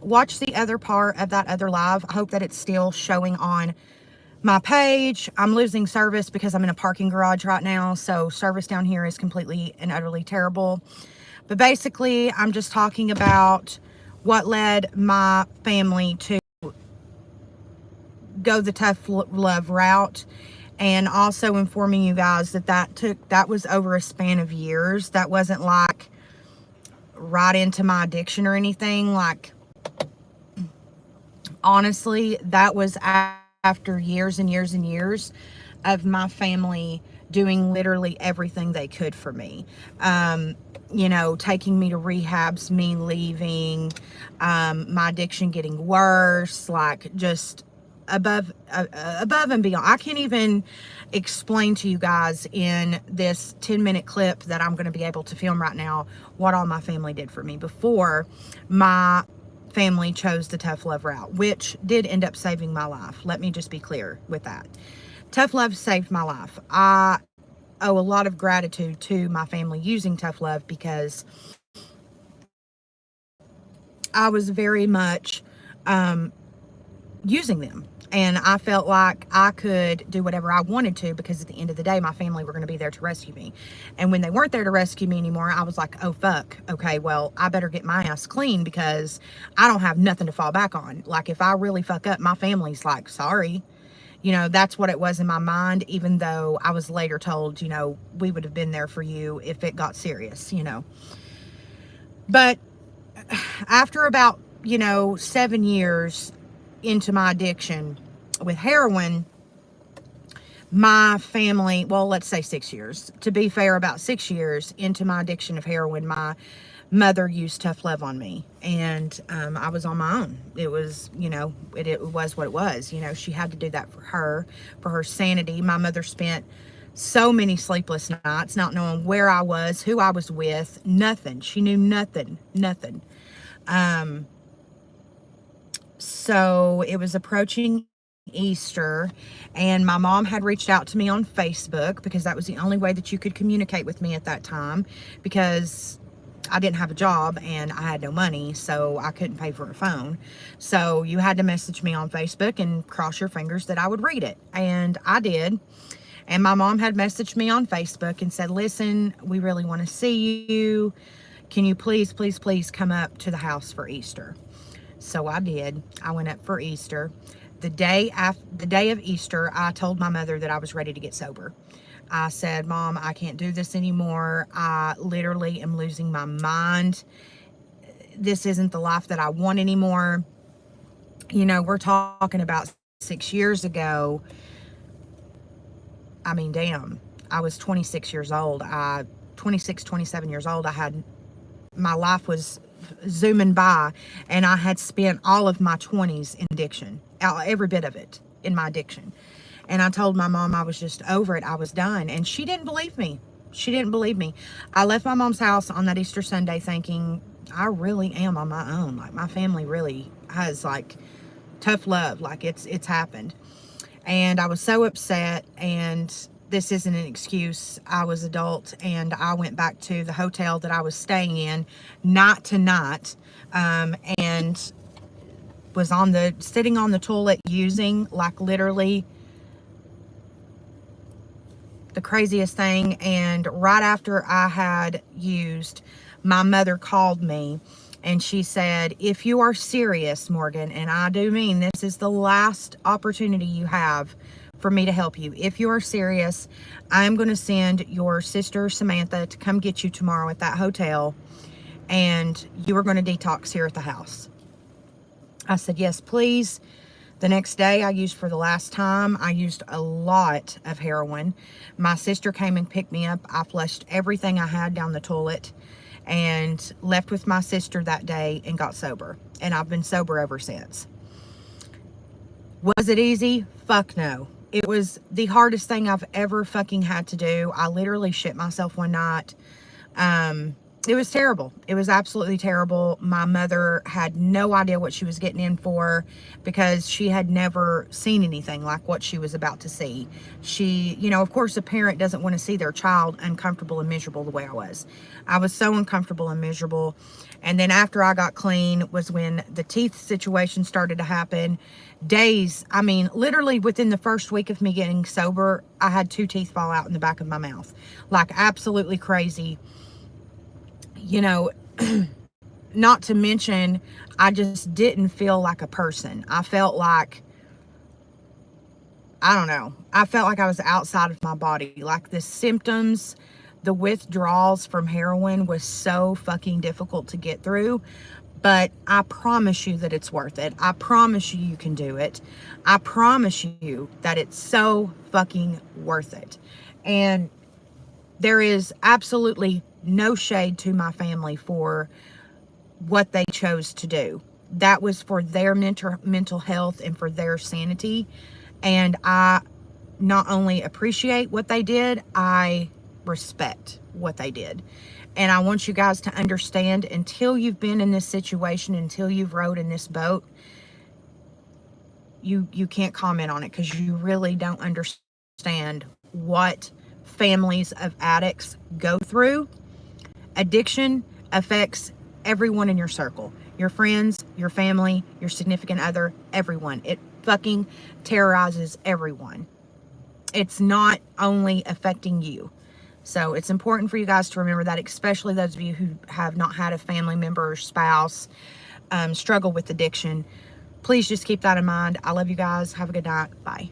Watch the other part of that other live. I hope that it's still showing on my page. I'm losing service because I'm in a parking garage right now, so service down here is completely and utterly terrible. But basically, I'm just talking about what led my family to go the tough love route, and also informing you guys that that was over a span of years. That wasn't like right into my addiction or anything. Like, honestly, that was after years and years and years of my family doing literally everything they could for me. Taking me to rehabs, me leaving, my addiction getting worse, like just above and beyond. I can't even explain to you guys in this 10-minute clip that I'm going to be able to film right now what all my family did for me before my family chose the tough love route, which did end up saving my life. Let me just be clear with that. Tough love saved my life. I owe a lot of gratitude to my family using tough love because I was very much using them. And I felt like I could do whatever I wanted to because at the end of the day, my family were going to be there to rescue me. And when they weren't there to rescue me anymore, I was like, oh, fuck. Okay, well, I better get my ass clean because I don't have nothing to fall back on. Like, if I really fuck up, my family's like, sorry. That's what it was in my mind, even though I was later told, we would have been there for you if it got serious. But after about, 7 years into my addiction with heroin, my family, well, let's say 6 years. To be fair, about 6 years into my addiction of heroin, my mother used tough love on me, and I was on my own. It was, it was what it was. She had to do that for her sanity. My mother spent so many sleepless nights not knowing where I was, who I was with, nothing. She knew nothing. So it was approaching Easter, and my mom had reached out to me on Facebook because that was the only way that you could communicate with me at that time, because I didn't have a job and I had no money, so I couldn't pay for a phone. So you had to message me on Facebook and cross your fingers that I would read it. And I did. And my mom had messaged me on Facebook and said, listen, we really want to see you. Can you please come up to the house for Easter? So I did. I went up for Easter. The day of Easter, I told my mother that I was ready to get sober. I said, Mom, I can't do this anymore. I literally am losing my mind. This isn't the life that I want anymore. We're talking about 6 years ago. I mean, damn. I was 26 years old. 26, 27 years old. My life was zooming by, and I had spent all of my 20s in addiction, every bit of it in my addiction. And I told my mom I was just over it. I was done. And she didn't believe me. I left my mom's house on that Easter Sunday thinking, I really am on my own. Like, my family really has, like, tough love. Like, it's happened. And I was so upset, and this isn't an excuse. I was adult, and I went back to the hotel that I was staying in night to night, and was sitting on the toilet using, like, literally the craziest thing. And right after I had used, my mother called me, and she said, if you are serious, Morgan, and I do mean this is the last opportunity you have for me to help you. If you are serious, I'm going to send your sister Samantha to come get you tomorrow at that hotel, and you are going to detox here at the house. I said, yes, please. The next day, I used for the last time. I used a lot of heroin. My sister came and picked me up. I flushed everything I had down the toilet and left with my sister that day and got sober. And I've been sober ever since. Was it easy? Fuck no. It was the hardest thing I've ever fucking had to do. I literally shit myself one night. It was terrible. It was absolutely terrible. My mother had no idea what she was getting in for because she had never seen anything like what she was about to see. She, you know, of course, a parent doesn't want to see their child uncomfortable and miserable the way I was. I was so uncomfortable and miserable. And then after I got clean was when the teeth situation started to happen. Days, I mean, literally within the first week of me getting sober, I had 2 teeth fall out in the back of my mouth. Like, absolutely crazy. You know, not to mention, I just didn't feel like a person. I felt like, I don't know, I felt like I was outside of my body. Like, the symptoms, the withdrawals from heroin was so fucking difficult to get through. But I promise you that it's worth it. I promise you can do it. I promise you that it's so fucking worth it. And there is absolutely no shade to my family for what they chose to do. That was for their mental health and for their sanity. And I not only appreciate what they did, I respect what they did. And I want you guys to understand, until you've been in this situation, until you've rode in this boat, you can't comment on it, because you really don't understand what families of addicts go through. Addiction affects everyone in your circle, your friends, your family, your significant other, everyone. It fucking terrorizes everyone. It's not only affecting you. So it's important for you guys to remember that, especially those of you who have not had a family member or spouse struggle with addiction. Please just keep that in mind. I love you guys. Have a good night. Bye.